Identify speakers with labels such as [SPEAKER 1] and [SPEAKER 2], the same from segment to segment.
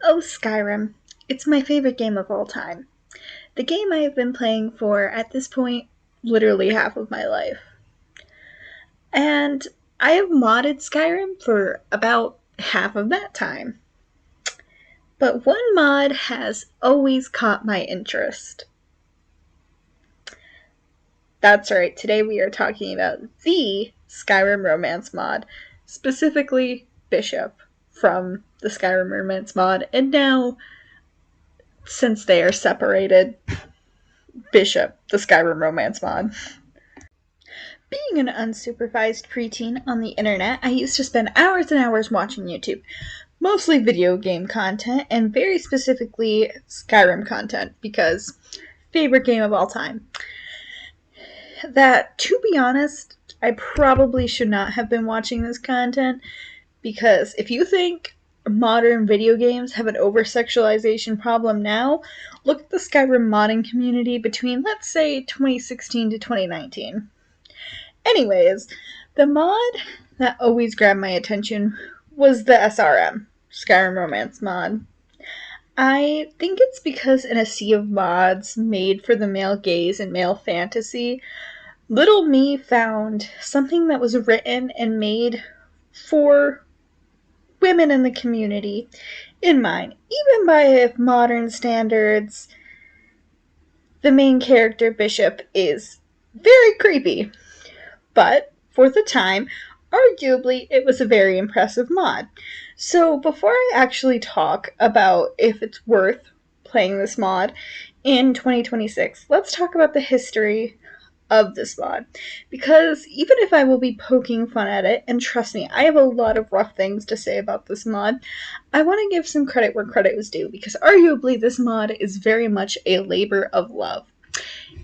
[SPEAKER 1] Oh, Skyrim. It's my favorite game of all time. The game I have been playing for, at this point, literally half of my life. And I have modded Skyrim for about half of that time. But one mod has always caught my interest. That's right, today we are talking about the Skyrim Romance mod, specifically Bishop from the Skyrim Romance mod, and now, since they are separated, Bishop, the Skyrim Romance mod. Being an unsupervised preteen on the internet, I used to spend hours and hours watching YouTube. Mostly video game content, and very specifically Skyrim content, because favorite game of all time. That, to be honest, I probably should not have been watching this content, because if you think modern video games have an over-sexualization problem now, look at the Skyrim modding community between, let's say, 2016 to 2019. Anyways, the mod that always grabbed my attention was the SRM, Skyrim Romance mod. I think it's because in a sea of mods made for the male gaze and male fantasy, little me found something that was written and made for women in the community in mind. Even by modern standards, the main character, Bishop, is very creepy. But, for the time, arguably it was a very impressive mod. So before I actually talk about if it's worth playing this mod in 2026, let's talk about the history of this mod. Because even if I will be poking fun at it, and trust me, I have a lot of rough things to say about this mod, I want to give some credit where credit was due, because arguably this mod is very much a labor of love.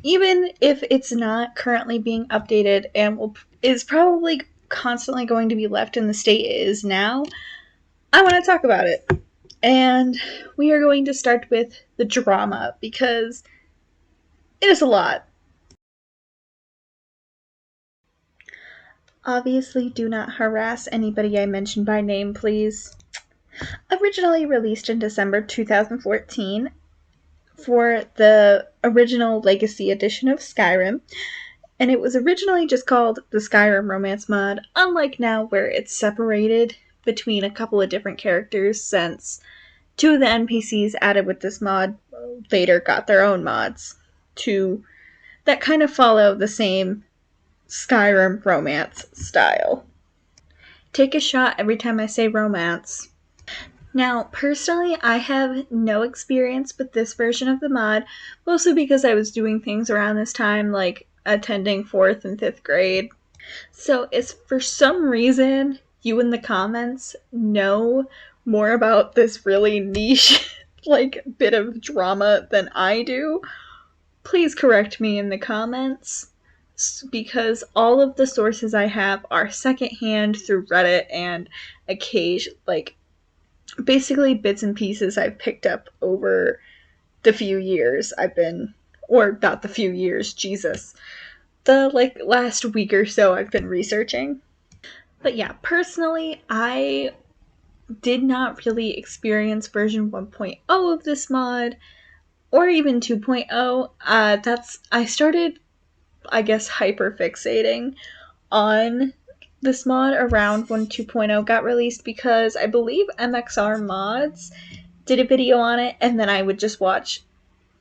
[SPEAKER 1] Even if it's not currently being updated and is probably constantly going to be left in the state it is now, I want to talk about it. And we are going to start with the drama, because it is a lot. Obviously, do not harass anybody I mention by name, please. Originally released in December 2014 for the original Legacy edition of Skyrim, and it was originally just called the Skyrim Romance mod, unlike now where it's separated between a couple of different characters, since two of the NPCs added with this mod later got their own mods that kind of follow the same Skyrim romance style. Take a shot every time I say romance. Now, personally, I have no experience with this version of the mod, mostly because I was doing things around this time, like attending 4th and 5th grade. So if for some reason you in the comments know more about this really niche bit of drama than I do, please correct me in the comments, because all of the sources I have are secondhand through Reddit and basically bits and pieces I've picked up over the few years or not the few years, Jesus, the last week or so I've been researching. But yeah, personally, I did not really experience version 1.0 of this mod, or even 2.0. I started, I guess, hyperfixating on this mod around when 2.0 got released, because I believe MXR Mods did a video on it, and then I would just watch.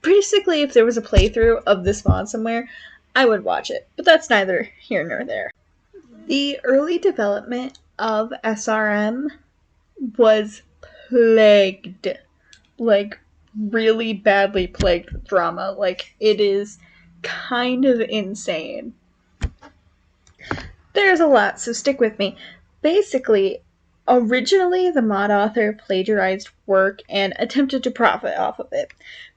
[SPEAKER 1] Basically, if there was a playthrough of this mod somewhere, I would watch it. But that's neither here nor there. The early development of SRM was plagued, really badly plagued with drama. It is kind of insane. There's a lot, so stick with me. Basically, originally the mod author plagiarized work and attempted to profit off of it.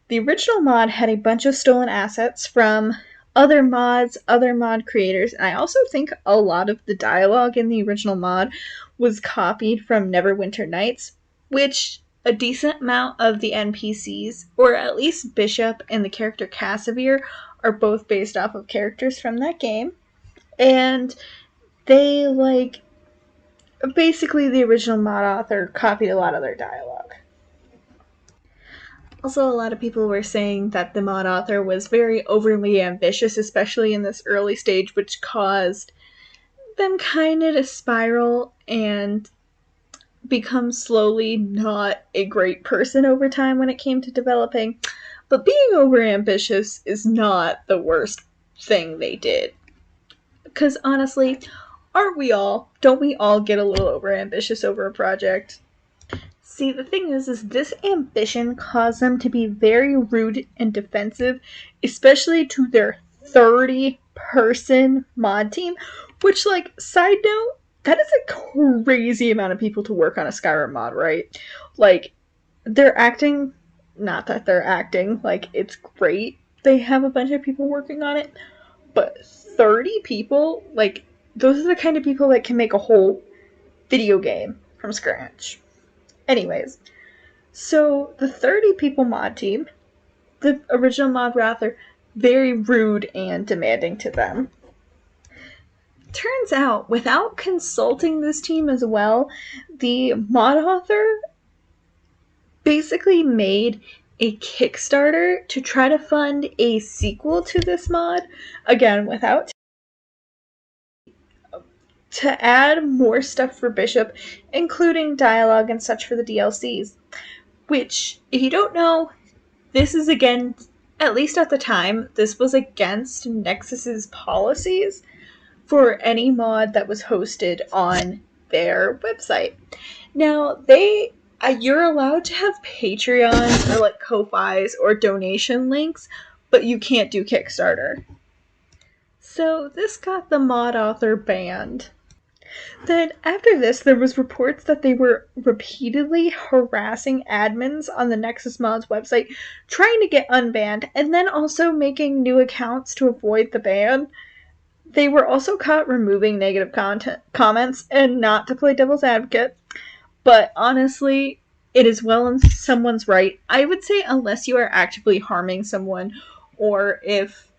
[SPEAKER 1] The original mod had a bunch of stolen assets from other mods, other mod creators, and I also think a lot of the dialogue in the original mod was copied from Neverwinter Nights, which a decent amount of the NPCs, or at least Bishop and the character Casimir, are both based off of characters from that game. And they, basically the original mod author copied a lot of their dialogue. Also, a lot of people were saying that the mod author was very overly ambitious, especially in this early stage, which caused them kind of to spiral and become slowly not a great person over time when it came to developing. But being overambitious is not the worst thing they did. Because honestly, aren't we all? Don't we all get a little overambitious over a project? See, the thing is this ambition caused them to be very rude and defensive, especially to their 30-person mod team, which, like, side note, that is a crazy amount of people to work on a Skyrim mod, right? Like, they're acting, not that they're acting, like, it's great they have a bunch of people working on it, but 30 people, like, those are the kind of people that can make a whole video game from scratch. Anyways, so the 30 people mod team, the original mod author, very rude and demanding to them. Turns out, without consulting this team as well, the mod author basically made a Kickstarter to try to fund a sequel to this mod, again, without to add more stuff for Bishop, including dialogue and such for the DLCs. Which, if you don't know, this is again, at least at the time, this was against Nexus's policies for any mod that was hosted on their website. Now, you're allowed to have Patreons or like Ko-Fis or donation links, but you can't do Kickstarter. So this got the mod author banned. Then after this, there was reports that they were repeatedly harassing admins on the Nexus Mods website, trying to get unbanned, and then also making new accounts to avoid the ban. They were also caught removing negative comments, and not to play devil's advocate, but honestly, it is well in someone's right. I would say unless you are actively harming someone, or if,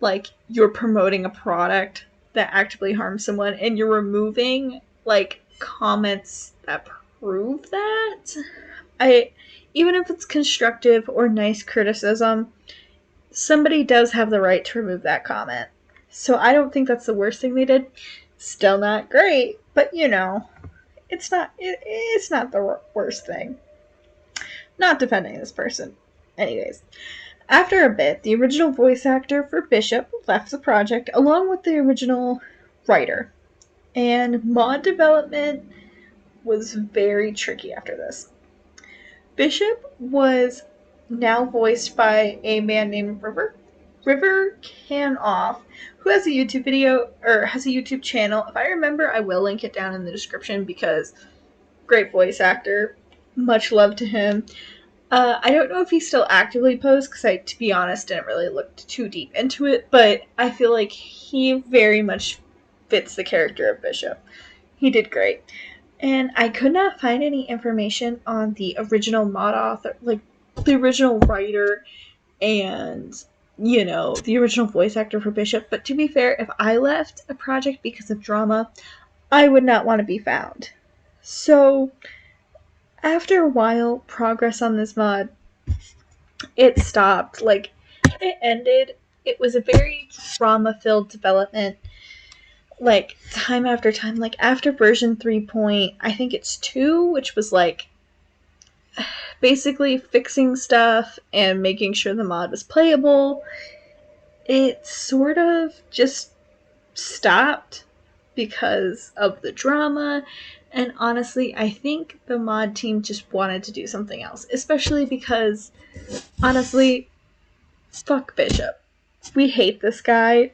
[SPEAKER 1] like, you're promoting a product that actively harms someone and you're removing, like, comments that prove that, even if it's constructive or nice criticism, somebody does have the right to remove that comment. So I don't think that's the worst thing they did. Still not great, but you know, it's not the worst thing. Not defending this person. Anyways, after a bit, the original voice actor for Bishop left the project along with the original writer, and mod development was very tricky after this. Bishop was now voiced by a man named River Canoff, who has a YouTube video, or has a YouTube channel. If I remember, I will link it down in the description because great voice actor. Much love to him. I don't know if he still actively posts, because I, to be honest, didn't really look too deep into it, but I feel like he very much fits the character of Bishop. He did great. And I could not find any information on the original mod author, like the original writer and, you know, the original voice actor for Bishop. But to be fair, if I left a project because of drama, I would not want to be found. So after a while, progress on this mod, it stopped. Like, it ended. It was a very drama-filled development. Like, time after time. Like, after version 3. I think it's 2, which was, like, basically fixing stuff and making sure the mod was playable, it sort of just stopped because of the drama. And honestly, I think the mod team just wanted to do something else. Especially because, honestly, fuck Bishop. We hate this guy.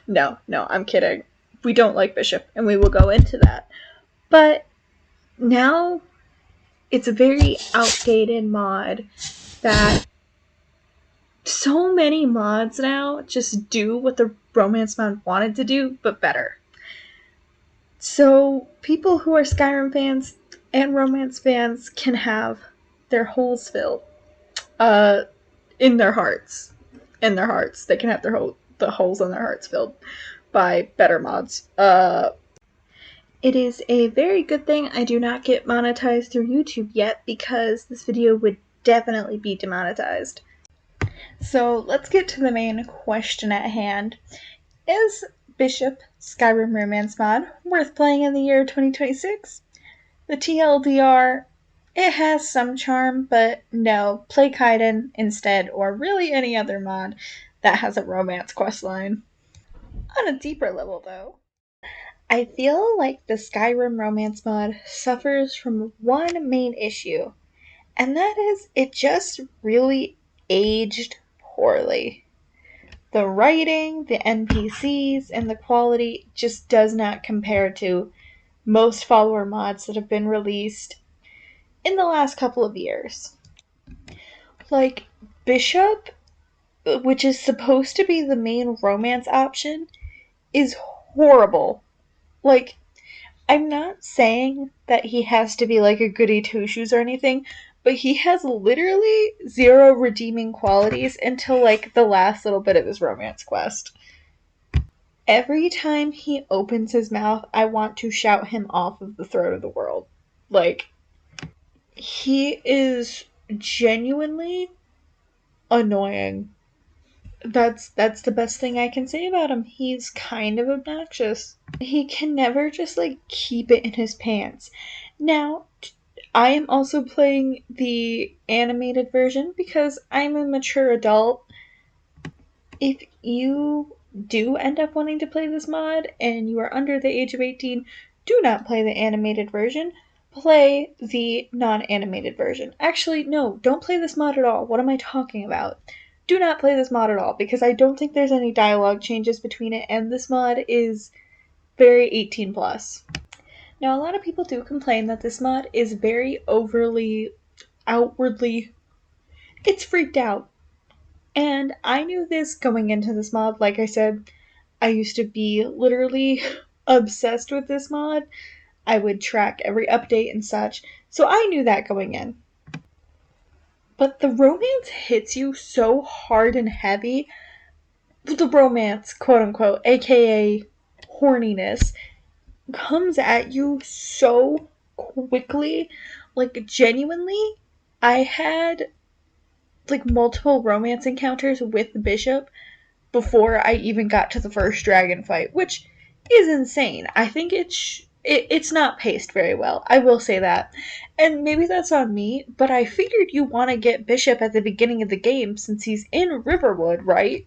[SPEAKER 1] No, I'm kidding. We don't like Bishop, and we will go into that. But now, it's a very outdated mod that so many mods now just do what the romance mod wanted to do, but better. So people who are Skyrim fans and romance fans can have their holes filled in their hearts. In their hearts. They can have the holes in their hearts filled by better mods. It is a very good thing I do not get monetized through YouTube yet, because this video would definitely be demonetized. So let's get to the main question at hand. Is Bishop Skyrim Romance mod worth playing in the year 2026? The TLDR, it has some charm, but no, play Kaiden instead, or really any other mod that has a romance questline. On a deeper level, though, I feel like the Skyrim romance mod suffers from one main issue, and that is it just really aged poorly. The writing, the NPCs, and the quality just does not compare to most follower mods that have been released in the last couple of years. Like, Bishop, which is supposed to be the main romance option, is horrible. Like, I'm not saying that he has to be like a goody two shoes or anything, but he has literally zero redeeming qualities until like the last little bit of his romance quest. Every time he opens his mouth, I want to shout him off of the throne of the world. Like, he is genuinely annoying. That's the best thing I can say about him. He's kind of obnoxious. He can never just like keep it in his pants. Now, I am also playing the animated version because I'm a mature adult. If you do end up wanting to play this mod and you are under the age of 18, do not play the animated version. Play the non-animated version. Actually, no, don't play this mod at all. What am I talking about? Do not play this mod at all because I don't think there's any dialogue changes between it, and this mod is very 18 plus. Now, a lot of people do complain that this mod is very overly, outwardly, it's freaked out. And I knew this going into this mod. Like I said, I used to be literally obsessed with this mod. I would track every update and such, so I knew that going in. But the romance hits you so hard and heavy. The romance, quote unquote, aka horniness, comes at you so quickly. Like, genuinely, I had like multiple romance encounters with the Bishop before I even got to the first dragon fight, which is insane. I think it's not paced very well. I will say that. And maybe that's on me, but I figured you want to get Bishop at the beginning of the game since he's in Riverwood, right?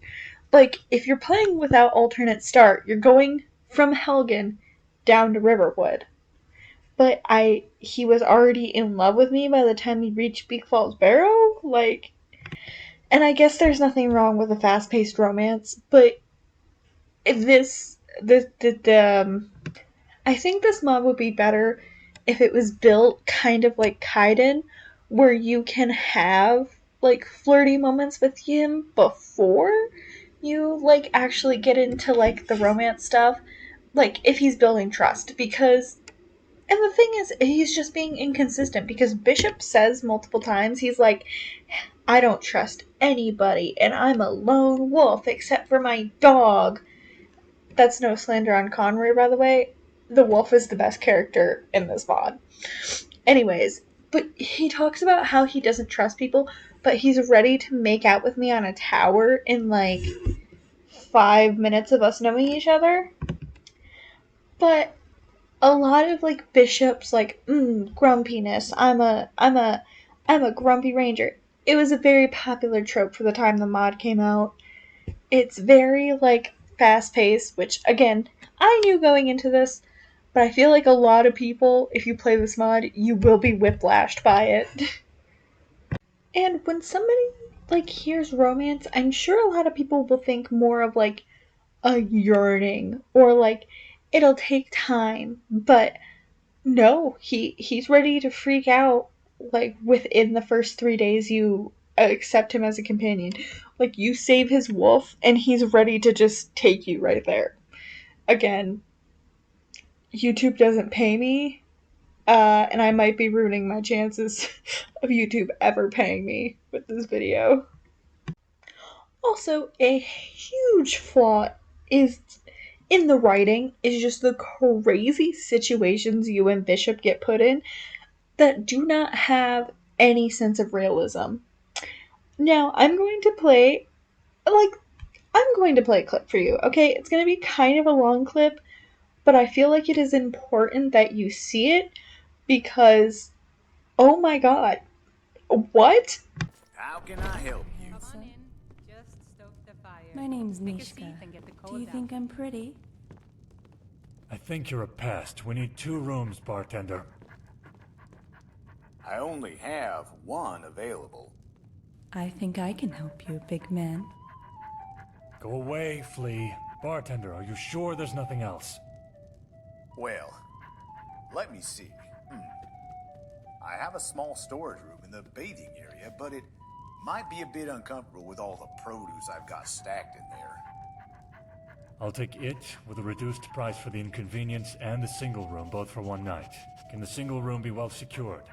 [SPEAKER 1] Like, if you're playing without alternate start, you're going from Helgen down to Riverwood. But he was already in love with me by the time he reached Beak Falls Barrow? Like, and I guess there's nothing wrong with a fast-paced romance, but I think this mod would be better if it was built kind of like Kaiden, where you can have like flirty moments with him before you like actually get into like the romance stuff, like if he's building trust, because and the thing is he's just being inconsistent because Bishop says multiple times he's like, I don't trust anybody and I'm a lone wolf except for my dog. That's no slander on Conroy, by the way. The wolf is the best character in this mod. Anyways, but he talks about how he doesn't trust people, but he's ready to make out with me on a tower in like 5 minutes of us knowing each other. But a lot of like Bishop's like grumpiness. I'm a grumpy ranger. It was a very popular trope for the time the mod came out. It's very like fast paced, which again, I knew going into this, but I feel like a lot of people, if you play this mod, you will be whiplashed by it. And when somebody like hears romance, I'm sure a lot of people will think more of like a yearning or like it'll take time, but no, he's ready to freak out like within the first 3 days you accept him as a companion. Like, you save his wolf and he's ready to just take you right there. Again, YouTube doesn't pay me, and I might be ruining my chances of YouTube ever paying me with this video. Also, a huge flaw is in the writing is just the crazy situations you and Bishop get put in that do not have any sense of realism. Now, I'm going to play a clip for you, okay? It's going to be kind of a long clip, but I feel like it is important that you see it because, oh my god, what?
[SPEAKER 2] How can I help you?
[SPEAKER 3] Come on in. Just stoke the fire.
[SPEAKER 4] My name's
[SPEAKER 3] Take a
[SPEAKER 4] Nishka.
[SPEAKER 3] seat and get the
[SPEAKER 4] Do
[SPEAKER 3] cold
[SPEAKER 4] you
[SPEAKER 3] out.
[SPEAKER 4] think I'm pretty?
[SPEAKER 5] I think you're a pest. We need 2 rooms, bartender.
[SPEAKER 2] I only have one available.
[SPEAKER 4] I think I can help you, big man.
[SPEAKER 5] Go away, Flea. Bartender, are you sure there's nothing else?
[SPEAKER 2] Well, let me see. I have a small storage room in the bathing area, but it might be a bit uncomfortable with all the produce I've got stacked in there.
[SPEAKER 5] I'll take it with a reduced price for the inconvenience and the single room, both for one night. Can the single room be well secured?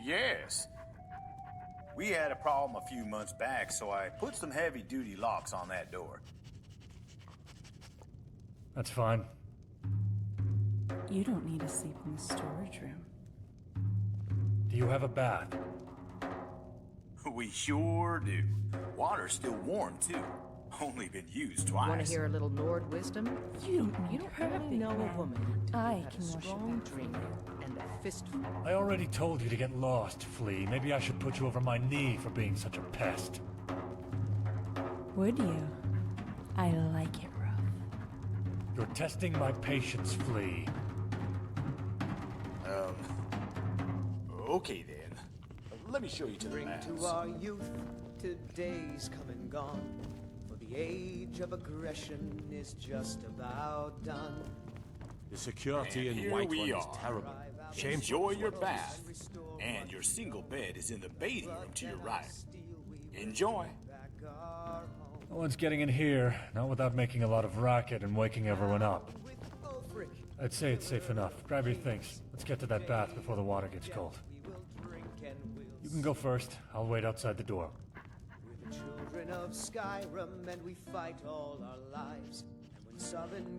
[SPEAKER 2] Yes. We had a problem a few months back, so I put some heavy-duty locks on that door.
[SPEAKER 5] That's fine.
[SPEAKER 4] You don't need to sleep in the storage room.
[SPEAKER 5] Do you have a bath?
[SPEAKER 2] We sure do. Water's still warm, too. Only been used twice.
[SPEAKER 6] Want to hear a little Nord wisdom?
[SPEAKER 4] You don't need
[SPEAKER 6] You don't
[SPEAKER 4] her,
[SPEAKER 6] really
[SPEAKER 4] big
[SPEAKER 6] know
[SPEAKER 4] man.
[SPEAKER 6] a woman until
[SPEAKER 4] I
[SPEAKER 6] you've had
[SPEAKER 4] can
[SPEAKER 6] a
[SPEAKER 4] wash
[SPEAKER 6] strong
[SPEAKER 4] your back for
[SPEAKER 6] drink
[SPEAKER 4] you.
[SPEAKER 6] and a fistful.
[SPEAKER 5] I already told you to get lost, Flea. Maybe I should put you over my knee for being such a pest.
[SPEAKER 4] Would you? I like it rough.
[SPEAKER 5] You're testing my patience, Flea.
[SPEAKER 2] Okay then. Let me show you to the
[SPEAKER 7] Bring
[SPEAKER 2] baths.
[SPEAKER 7] to our youth, today's come and gone. For the age of aggression is just about done.
[SPEAKER 8] The security
[SPEAKER 2] And
[SPEAKER 8] in
[SPEAKER 2] here
[SPEAKER 8] White
[SPEAKER 2] we
[SPEAKER 8] One is
[SPEAKER 2] are.
[SPEAKER 8] terrible.
[SPEAKER 2] Enjoy your bath. And your single bed is in the bathing room to your right. Enjoy.
[SPEAKER 5] No one's getting in here, not without making a lot of racket and waking everyone up. I'd say it's safe enough. Grab your things. Let's get to that bath before the water gets cold. You can go first. I'll wait outside the door.
[SPEAKER 7] We're the children of Skyrim, and we fight all our lives. And when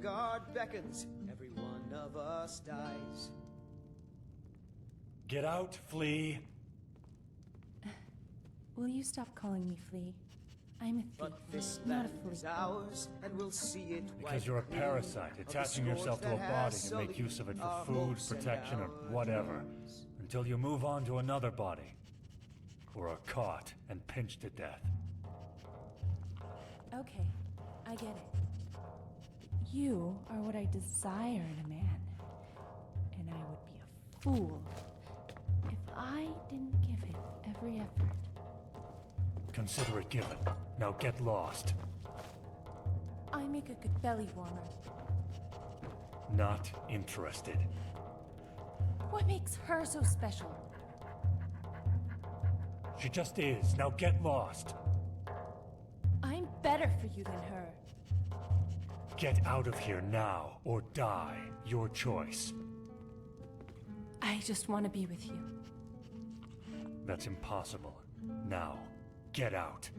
[SPEAKER 7] Sovngarde beckons, every one of us dies.
[SPEAKER 5] Get out, Flea.
[SPEAKER 4] Will you stop calling me Flea? I'm a thief,
[SPEAKER 7] But this
[SPEAKER 4] not a
[SPEAKER 7] land
[SPEAKER 4] flea.
[SPEAKER 7] is ours, and we'll see it
[SPEAKER 5] Because you're a parasite, attaching yourself to a body to make use of it for food, protection, or whatever. Until you move on to another body. Or are caught and pinched to death.
[SPEAKER 4] Okay, I get it. You are what I desire in a man. And I would be a fool if I didn't give it every effort.
[SPEAKER 5] Consider it given. Now get lost.
[SPEAKER 4] I make a good belly warmer.
[SPEAKER 5] Not interested.
[SPEAKER 4] What makes her so special?
[SPEAKER 5] She just is. Now get lost.
[SPEAKER 4] I'm better for you than her.
[SPEAKER 5] Get out of here now, or die. Your choice.
[SPEAKER 4] I just want to be with you.
[SPEAKER 5] That's impossible. Now, get out.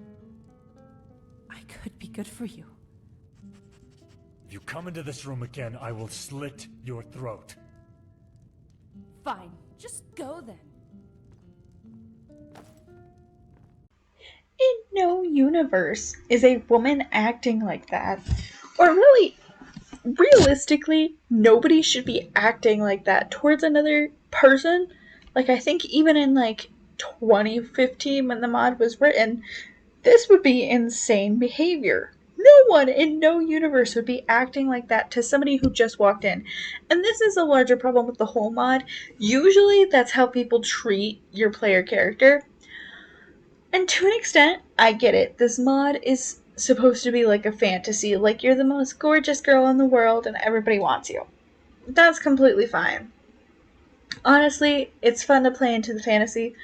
[SPEAKER 4] I could be good for you.
[SPEAKER 5] If you come into this room again, I will slit your throat.
[SPEAKER 4] Fine, just go then.
[SPEAKER 1] In no universe is a woman acting like that. Or really, realistically, nobody should be acting like that towards another person. Like, I think even in, 2015 when the mod was written, this would be insane behavior. No one in no universe would be acting like that to somebody who just walked in. And this is a larger problem with the whole mod. Usually, that's how people treat your player character. And to an extent, I get it. This mod is supposed to be like a fantasy. Like, you're the most gorgeous girl in the world and everybody wants you. That's completely fine. Honestly, it's fun to play into the fantasy.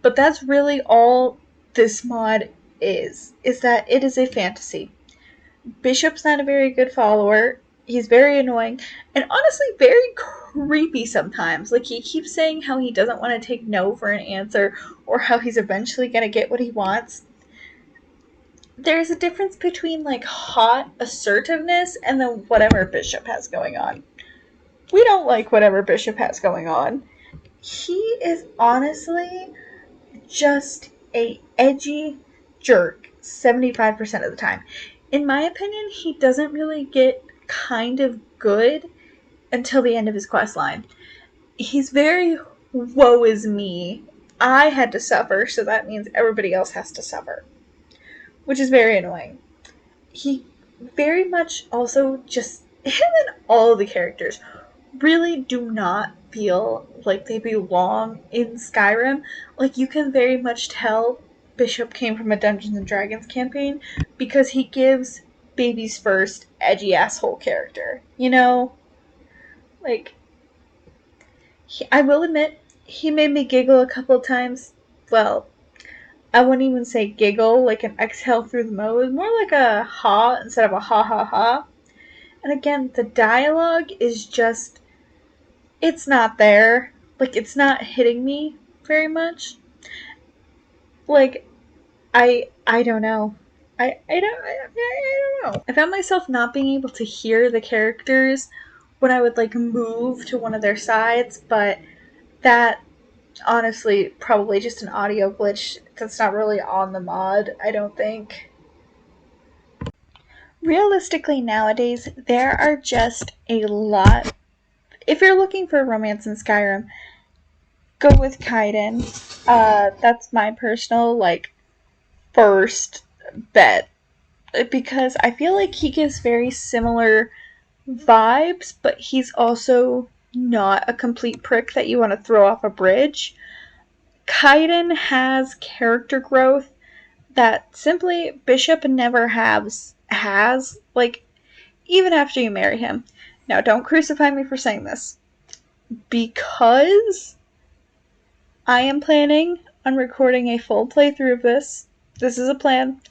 [SPEAKER 1] But that's really all this mod is that it is a fantasy. Bishop's not a very good follower. He's very annoying. And honestly, very creepy sometimes. Like, he keeps saying how he doesn't want to take no for an answer, or how he's eventually going to get what he wants. There's a difference between, hot assertiveness and then whatever Bishop has going on. We don't like whatever Bishop has going on. He is honestly just a edgy jerk 75% of the time. In my opinion, he doesn't really get kind of good until the end of his quest line. He's very woe is me. I had to suffer, so that means everybody else has to suffer, which is very annoying. He very much also just, him and all the characters really do not feel like they belong in Skyrim. Like, you can very much tell Bishop came from a Dungeons and Dragons campaign because he gives baby's first edgy asshole character. You know? Like, I will admit, he made me giggle a couple of times. Well, I wouldn't even say giggle, like an exhale through the mouth. It was more like a ha instead of a ha ha ha. And again, the dialogue is just, it's not there. Like, it's not hitting me very much. Like, I don't know. I don't know. I found myself not being able to hear the characters when I would like move to one of their sides, but that honestly probably just an audio glitch that's not really on the mod, I don't think. Realistically, nowadays, there are just a lot. If you're looking for romance in Skyrim, go with Kaiden. That's my personal, like, first bet. Because I feel like he gives very similar vibes, but he's also not a complete prick that you want to throw off a bridge. Kaiden has character growth that simply Bishop never has, like, even after you marry him. Now, don't crucify me for saying this, because I am planning on recording a full playthrough of this. This is a plan.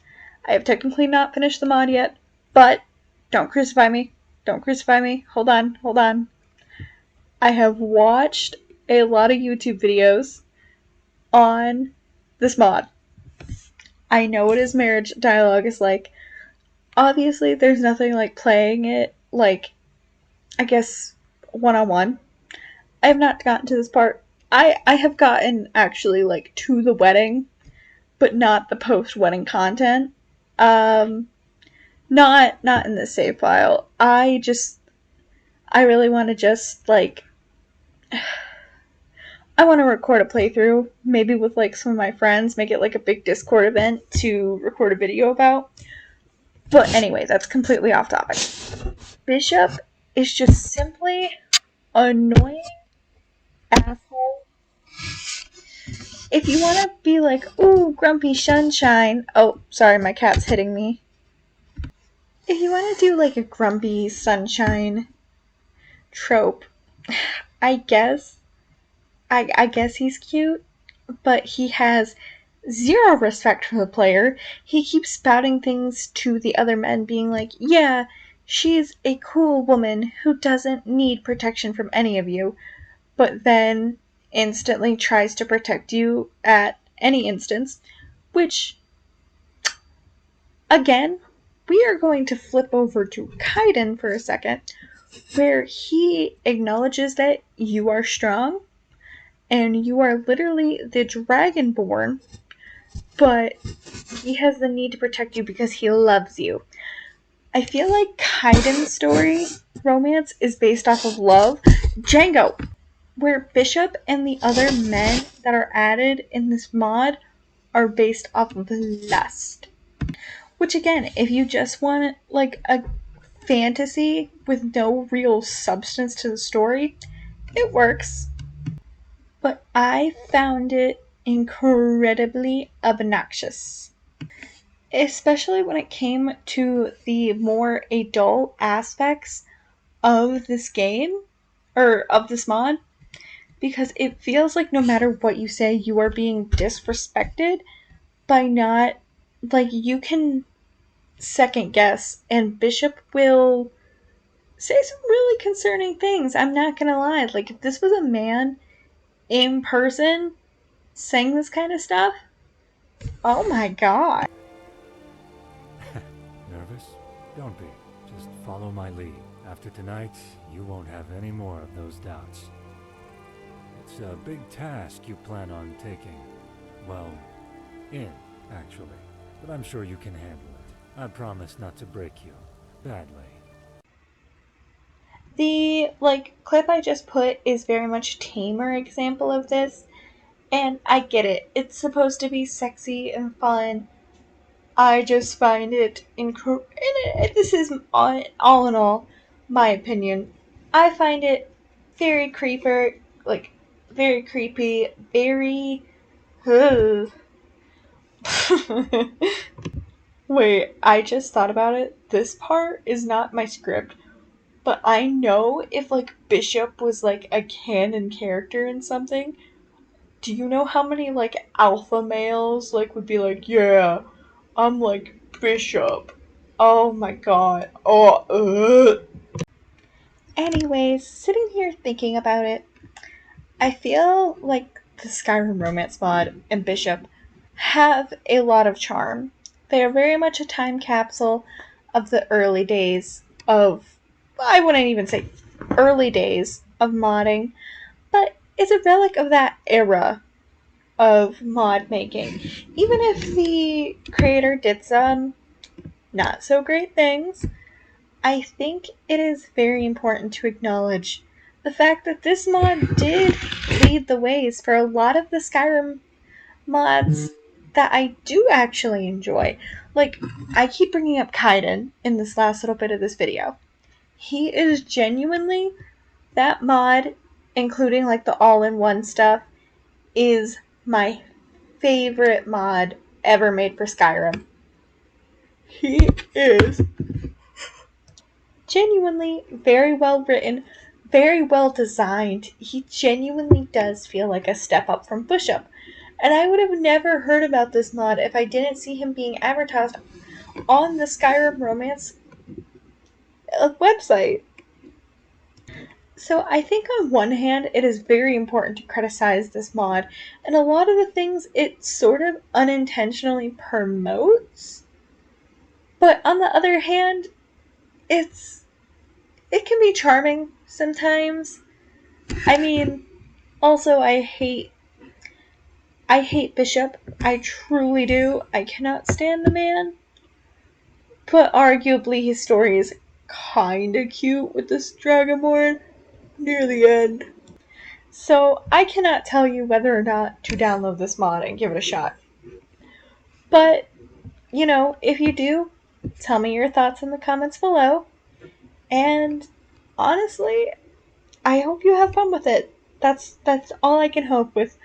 [SPEAKER 1] I have technically not finished the mod yet, but don't crucify me. Don't crucify me. Hold on. I have watched a lot of YouTube videos on this mod. I know what his marriage dialogue is like. Obviously, there's nothing like playing it, like, I guess, one-on-one. I have not gotten to this part. I have gotten, actually, like, to the wedding, but not the post-wedding content. Not in this save file. I really want to just, like, I want to record a playthrough, maybe with, like, some of my friends, make it, like, a big Discord event to record a video about. But anyway, that's completely off topic. Bishop is just simply annoying asshole. If you want to be like, ooh, grumpy sunshine. Oh, sorry, my cat's hitting me. If you want to do like a grumpy sunshine trope, I guess. I guess he's cute, but he has zero respect for the player. He keeps spouting things to the other men, being like, yeah, she's a cool woman who doesn't need protection from any of you, but then instantly tries to protect you at any instance, which, again, we are going to flip over to Kaiden for a second, where he acknowledges that you are strong and you are literally the Dragonborn, but he has the need to protect you because he loves you. I feel like Kaiden's story romance is based off of love. Django, where Bishop and the other men that are added in this mod are based off of lust. Which again, if you just want like a fantasy with no real substance to the story, it works. But I found it incredibly obnoxious. Especially when it came to the more adult aspects of this game, or of this mod, because it feels like no matter what you say, you are being disrespected by not, like, you can second guess, and Bishop will say some really concerning things. I'm not gonna lie. Like, if this was a man in person saying this kind of stuff, oh my god.
[SPEAKER 5] Nervous? Don't be. Just follow my lead. After tonight, you won't have any more of those doubts. It's a big task you plan on taking. Well, actually. But I'm sure you can handle it. I promise not to break you badly.
[SPEAKER 1] The, clip I just put is very much a tamer example of this, and I get it. It's supposed to be sexy and fun. I just find it this is all in all my opinion. I find it very very creepy, very. Wait, I just thought about it. This part is not my script, but I know if Bishop was a canon character in something. Do you know how many alpha males would be yeah, I'm Bishop. Oh my god. Anyways, sitting here thinking about it, I feel like the Skyrim romance mod and Bishop have a lot of charm. They are very much a time capsule of the early days of, I wouldn't even say early days of modding, but it's a relic of that era of mod making. Even if the creator did some not so great things, I think it is very important to acknowledge the fact that this mod did lead the ways for a lot of the Skyrim mods that I do actually enjoy. I keep bringing up Kaiden in this last little bit of this video. He is genuinely, that mod, including the all-in-one stuff, is my favorite mod ever made for Skyrim. He is genuinely very well written, very well designed. He genuinely does feel like a step up from Bishop. And I would have never heard about this mod if I didn't see him being advertised on the Skyrim Romance website. So I think on one hand, it is very important to criticize this mod, and a lot of the things it sort of unintentionally promotes. But on the other hand, it can be charming sometimes. I mean, also I hate Bishop. I truly do. I cannot stand the man. But arguably his story is kinda cute with this Dragonborn near the end. So I cannot tell you whether or not to download this mod and give it a shot. But, if you do, tell me your thoughts in the comments below. And honestly, I hope you have fun with it. That's all I can hope with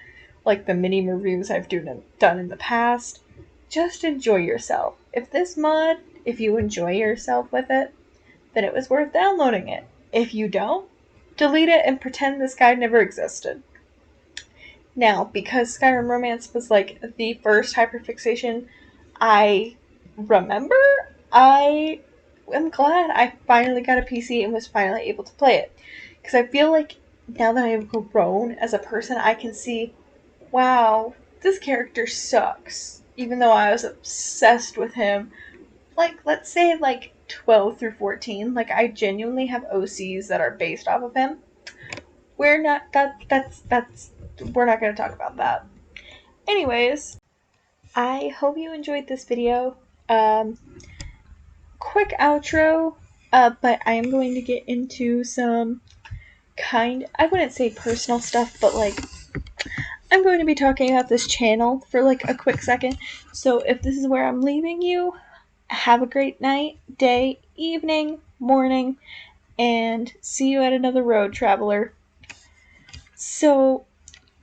[SPEAKER 1] the mini reviews I've done in the past. Just enjoy yourself. If you enjoy yourself with it, then it was worth downloading it. If you don't, delete it and pretend this guide never existed. Now, because Skyrim Romance was the first hyperfixation I remember, I am glad I finally got a PC and was finally able to play it. Because I feel like now that I have grown as a person, I can see, wow, this character sucks. Even though I was obsessed with him. Let's say 12 through 14. I genuinely have OCs that are based off of him. We're not we're not going to talk about that. Anyways, I hope you enjoyed this video. Quick outro, but I am going to get into some I wouldn't say personal stuff, but I'm going to be talking about this channel for a quick second. So if this is where I'm leaving you, have a great night, day, evening, morning, and see you at another road, traveler. So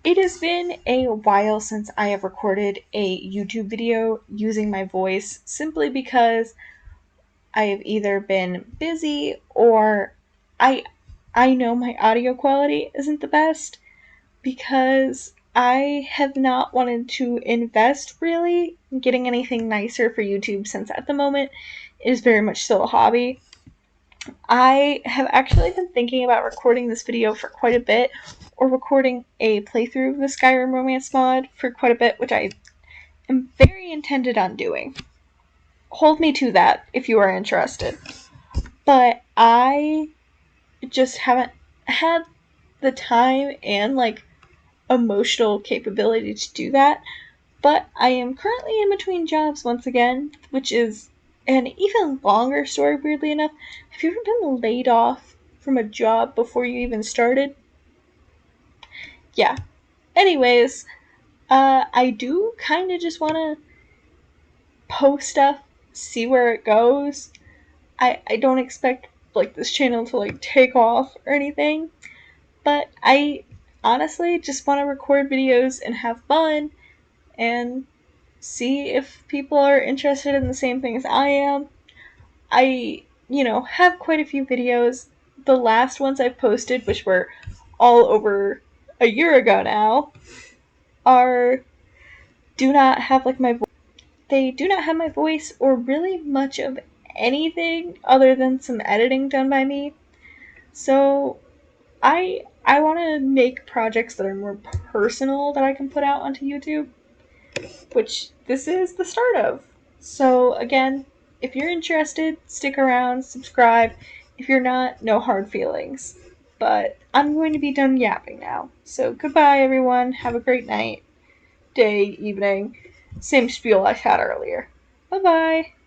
[SPEAKER 1] it has been a while since I have recorded a YouTube video using my voice, simply because I have either been busy or I know my audio quality isn't the best, because I have not wanted to invest really in getting anything nicer for YouTube, since at the moment it is very much still a hobby. I have actually been thinking about recording this video for quite a bit, or recording a playthrough of the Skyrim Romance mod for quite a bit, which I am very intended on doing. Hold me to that if you are interested. But I just haven't had the time and emotional capability to do that. But I am currently in between jobs once again, which is an even longer story, weirdly enough. Have you ever been laid off from a job before you even started? Yeah. Anyways, I do kind of just want to post stuff, see where it goes. I don't expect like this channel to like take off or anything, but I honestly just want to record videos and have fun and see if people are interested in the same thing as I am. I, have quite a few videos. The last ones I've posted, which were all over a year ago now, are do not have like my voice. They do not have my voice or really much of anything other than some editing done by me. So I want to make projects that are more personal that I can put out onto YouTube, which this is the start of. So again, if you're interested, stick around, subscribe. If you're not, no hard feelings. But I'm going to be done yapping now. So goodbye everyone. Have a great night, day, evening. Same spiel I had earlier. Bye bye.